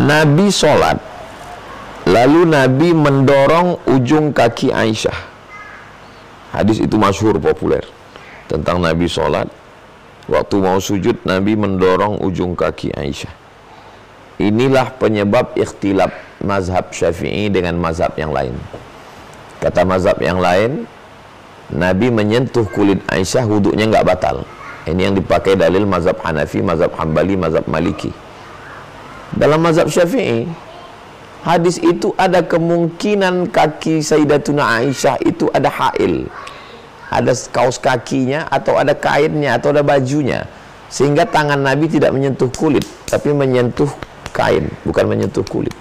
Nabi sholat, lalu Nabi mendorong ujung kaki Aisyah. Hadis itu masyhur, populer, tentang Nabi sholat, waktu mau sujud Nabi mendorong ujung kaki Aisyah. Inilah penyebab ikhtilaf mazhab Syafi'i dengan mazhab yang lain. Kata mazhab yang lain, Nabi menyentuh kulit Aisyah, wuduknya nggak batal. Ini yang dipakai dalil mazhab Hanafi, mazhab Hambali, mazhab Maliki. Dalam mazhab Syafi'i, hadis itu ada kemungkinan kaki Sayyidatuna Aisyah itu ada hail, ada kaos kakinya, atau ada kainnya, atau ada bajunya, sehingga tangan Nabi tidak menyentuh kulit, tapi menyentuh kain, bukan menyentuh kulit.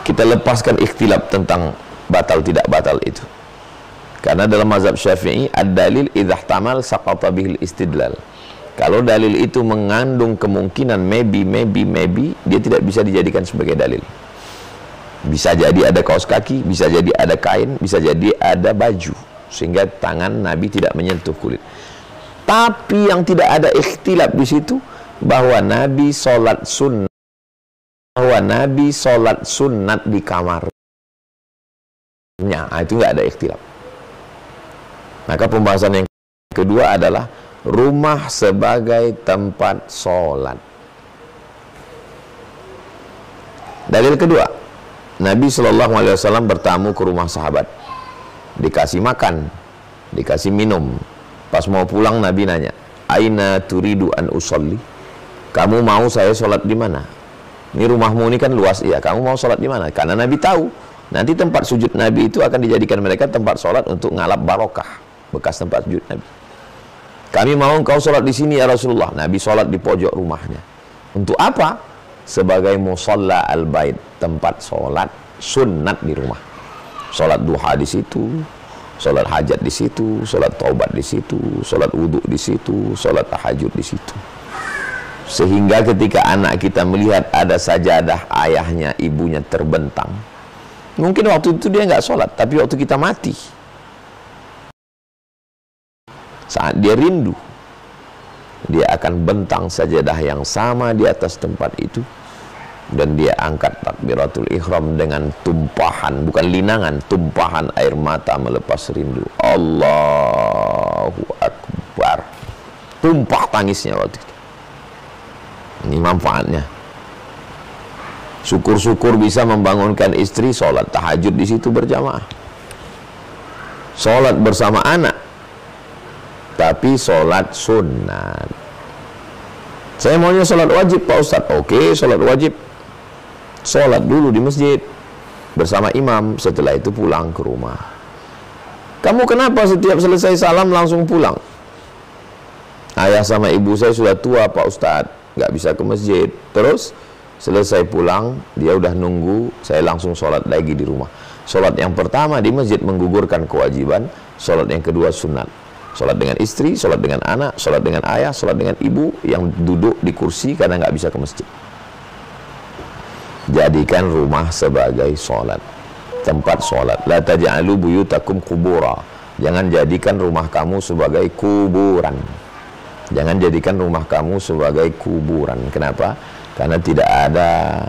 Kita lepaskan ikhtilaf tentang batal tidak batal itu, karena dalam mazhab Syafi'i ad-dalil idza ihtamal saqata bihil istidlal. Kalau dalil itu mengandung kemungkinan maybe, dia tidak bisa dijadikan sebagai dalil. Bisa jadi ada kaos kaki, bisa jadi ada kain, bisa jadi ada baju, sehingga tangan Nabi tidak menyentuh kulit. Tapi yang tidak ada ikhtilaf di situ, bahwa Nabi sholat sunnah, di kamarnya, itu nggak ada ikhtilaf. Maka pembahasan yang kedua adalah rumah sebagai tempat sholat. Dalil kedua, Nabi SAW bertamu ke rumah sahabat, dikasih makan, dikasih minum. Pas mau pulang Nabi nanya, aina turidu an usolli? Kamu mau saya sholat di mana? Ini rumahmu ini kan luas, ya. Kamu mau sholat di mana? Karena Nabi tahu nanti tempat sujud Nabi itu akan dijadikan mereka tempat sholat untuk ngalap barokah, bekas tempat sujud Nabi. Kami mau engkau sholat di sini ya Rasulullah. Nabi sholat di pojok rumahnya. Untuk apa? Sebagai musalla al-bait, tempat sholat sunnat di rumah. Sholat duha di situ, sholat hajat di situ, sholat taubat di situ, sholat wudhu di situ, sholat tahajud di situ. Sehingga ketika anak kita melihat ada sajadah ayahnya, ibunya terbentang, mungkin waktu itu dia nggak sholat, tapi waktu kita mati, saat dia rindu, dia akan bentang sajadah yang sama di atas tempat itu, dan dia angkat takbiratul ihram dengan tumpahan, bukan linangan, tumpahan air mata melepas rindu. Allahu Akbar. Tumpah tangisnya waktu itu. Ini manfaatnya. Syukur-syukur bisa membangunkan istri, sholat tahajud di situ berjamaah, sholat bersama anak, tapi sholat sunat. Saya maunya sholat wajib Pak Ustadz. Oke, sholat wajib, sholat dulu di masjid bersama imam, setelah itu pulang ke rumah. Kamu kenapa setiap selesai salam langsung pulang? Ayah sama ibu saya sudah tua Pak Ustadz, nggak bisa ke masjid. Terus selesai pulang, dia udah nunggu, saya langsung sholat lagi di rumah. Sholat yang pertama di masjid menggugurkan kewajiban, sholat yang kedua sunat. Sholat dengan istri, sholat dengan anak, sholat dengan ayah, sholat dengan ibu yang duduk di kursi karena nggak bisa ke masjid. Jadikan rumah sebagai sholat, tempat sholat. La taj'alu buyutakum qubura. Jangan jadikan rumah kamu sebagai kuburan. Jangan jadikan rumah kamu sebagai kuburan. Kenapa? Karena tidak ada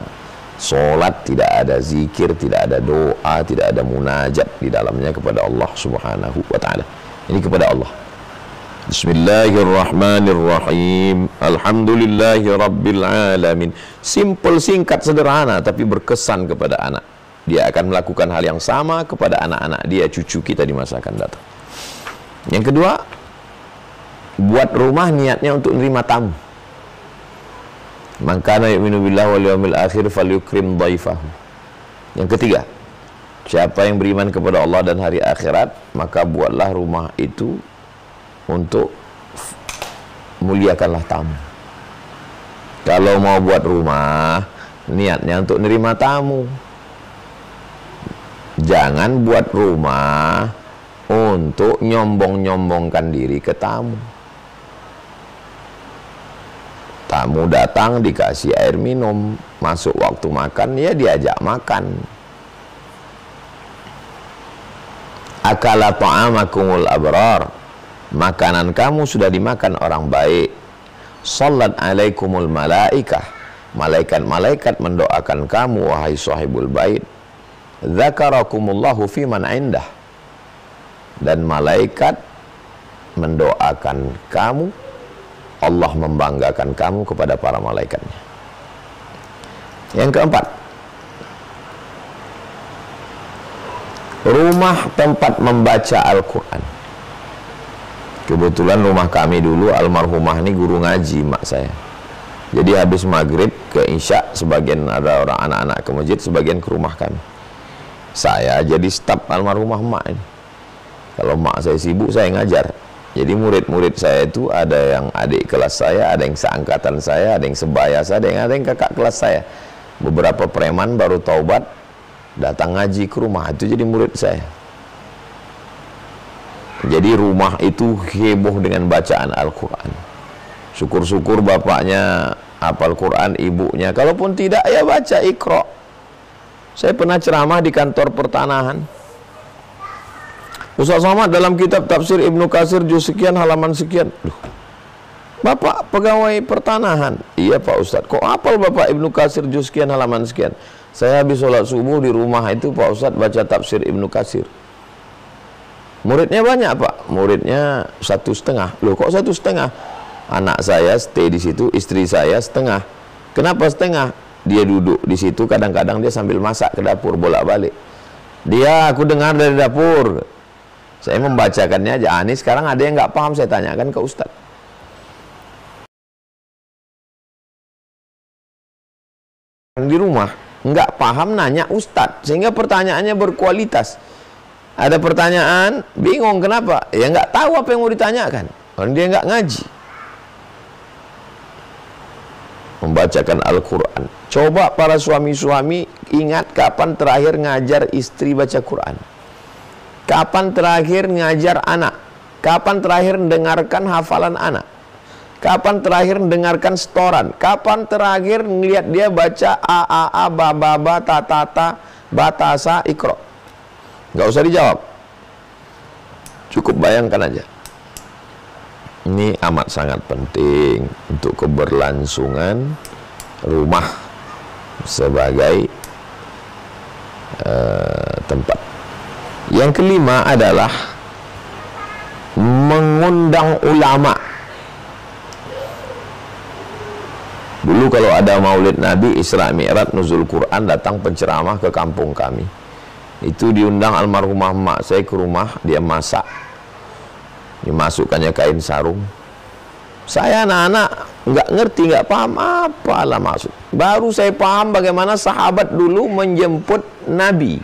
sholat, tidak ada zikir, tidak ada doa, tidak ada munajat di dalamnya kepada Allah Subhanahu wa ta'ala. Ini kepada Allah. Bismillahirrahmanirrahim. Alhamdulillahi rabbil alamin. Simple, singkat, sederhana, tapi berkesan kepada anak. Dia akan melakukan hal yang sama kepada anak-anak dia, cucu kita di masa akan datang. Yang kedua, buat rumah niatnya untuk menerima tamu. Man kana yu'minu billahi wal yawmil akhir falyukrim dhaifahu. Yang ketiga, siapa yang beriman kepada Allah dan hari akhirat, maka buatlah rumah itu untuk muliakanlah tamu. Kalau mau buat rumah, niatnya untuk menerima tamu. Jangan buat rumah untuk nyombong-nyombongkan diri ke tamu. Tamu datang dikasih air minum, masuk waktu makan ya diajak makan. Akala ta'amakumul abrar, makanan kamu sudah dimakan orang baik. Sallat alaikumul malaikah, Malaikat-malaikat mendoakan kamu, wahai sahibul bait. Dzakarakumullahu fi man indah. Dan malaikat mendoakan kamu, Allah membanggakan kamu kepada para malaikatnya. Yang keempat, rumah tempat membaca Al-Quran. Kebetulan rumah kami dulu, almarhumah ini guru ngaji mak saya. Jadi habis maghrib ke isya, sebagian ada orang anak-anak ke masjid, sebagian ke rumah kami. Saya jadi staf almarhumah mak ini. Kalau mak saya sibuk, saya ngajar. Jadi murid-murid saya itu ada yang adik kelas saya, ada yang seangkatan saya, ada yang sebaya saya, ada yang kakak kelas saya. Beberapa preman baru taubat datang ngaji ke rumah, itu jadi murid saya. Jadi rumah itu heboh dengan bacaan Al-Quran. Syukur-syukur bapaknya hafal Quran, ibunya kalaupun tidak ya baca Iqra. Saya pernah ceramah di kantor pertanahan. Ustaz Somad dalam kitab tafsir Ibnu Katsir juz sekian halaman sekian. Duh, Bapak pegawai pertanahan. Iya Pak Ustaz. Kok hafal Bapak Ibnu Katsir juz sekian halaman sekian? Saya habis sholat subuh di rumah itu Pak Ustaz baca tafsir Ibnu Katsir. Muridnya banyak Pak. Muridnya 1,5. Loh kok 1,5? Anak saya stay di situ, istri saya setengah. Kenapa setengah? Dia duduk di situ, kadang-kadang dia sambil masak ke dapur, bolak-balik. Aku dengar dari dapur. Saya membacakannya aja. Ini sekarang ada yang nggak paham, saya tanyakan ke Ustadz. Di rumah nggak paham, nanya Ustadz, sehingga pertanyaannya berkualitas. Ada pertanyaan, bingung kenapa? Ya nggak tahu apa yang mau ditanyakan. Orang dia nggak ngaji. Membacakan Al-Quran. Coba para suami-suami ingat kapan terakhir ngajar istri baca Quran. Kapan terakhir ngajar anak. Kapan terakhir mendengarkan hafalan anak. Kapan terakhir mendengarkan setoran. Kapan terakhir ngelihat dia baca A, ba, ba, ba, ta, ta, ta, batasa, Iqra. Nggak usah dijawab. Cukup bayangkan aja. Ini amat sangat penting untuk keberlangsungan rumah sebagai tempat. Yang kelima adalah mengundang ulama. Dulu kalau ada Maulid Nabi, Isra Mi'raj, Nuzul Quran, datang penceramah ke kampung kami. Itu diundang almarhumah mak saya ke rumah, dia masak. Dimasukkannya kain sarung. Saya anak-anak nggak ngerti, nggak paham apalah maksud. Baru saya paham bagaimana sahabat dulu menjemput Nabi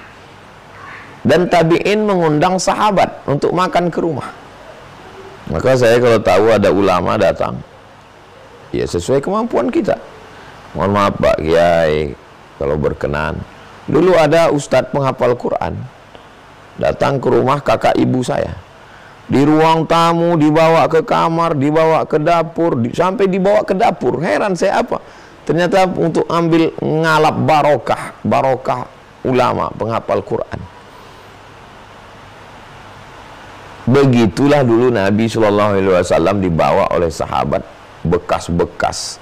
dan tabi'in mengundang sahabat untuk makan ke rumah. Maka saya kalau tahu ada ulama datang, ya sesuai kemampuan kita. Mohon maaf Pak Kiai, kalau berkenan. Dulu ada ustadz penghafal Quran datang ke rumah kakak ibu saya. Di ruang tamu, dibawa ke kamar, dibawa ke dapur, sampai dibawa ke dapur. Heran saya apa? Ternyata untuk ambil ngalap barokah ulama penghafal Quran. Begitulah dulu Nabi SAW dibawa oleh sahabat, bekas-bekas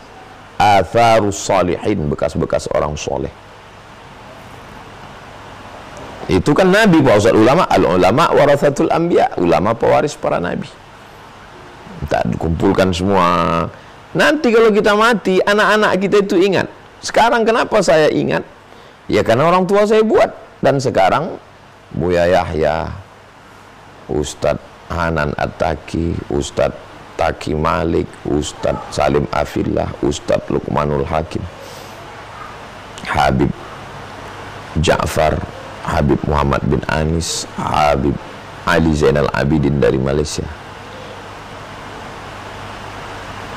atharus salihin, bekas-bekas orang soleh. Itu kan Nabi Pak Ustaz, ulama, al-ulama warathatul anbiya, ulama pewaris para nabi. Tak dikumpulkan semua. Nanti kalau kita mati, anak-anak kita itu ingat. Sekarang kenapa saya ingat? Ya karena orang tua saya buat. Dan sekarang Buya Yahya, Ustadz Hanan At-Taki, Ustadz Taki Malik, Ustadz Salim Afillah, Ustadz Luqmanul Hakim, Habib Ja'far, Habib Muhammad bin Anis, Habib Ali Zainal Abidin dari Malaysia.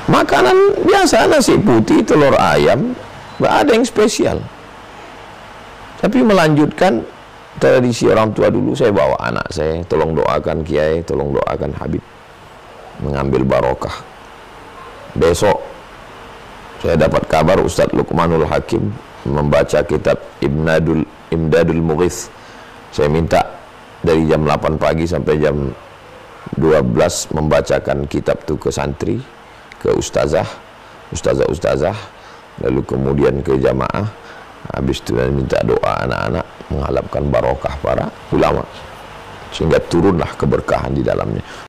Makanan biasa, nasi putih, telur ayam, nggak ada yang spesial. Tapi melanjutkan tradisi orang tua dulu, saya bawa anak saya, tolong doakan Kiai, tolong doakan Habib, mengambil barokah. Besok saya dapat kabar Ustadz Luqmanul Hakim membaca kitab Imdadul Mughith. Saya minta dari jam 8 pagi sampai jam 12 membacakan kitab itu ke santri, ke ustazah, lalu kemudian ke jamaah, habis itu minta doa anak-anak, mengharapkan barokah para ulama, sehingga turunlah keberkahan di dalamnya.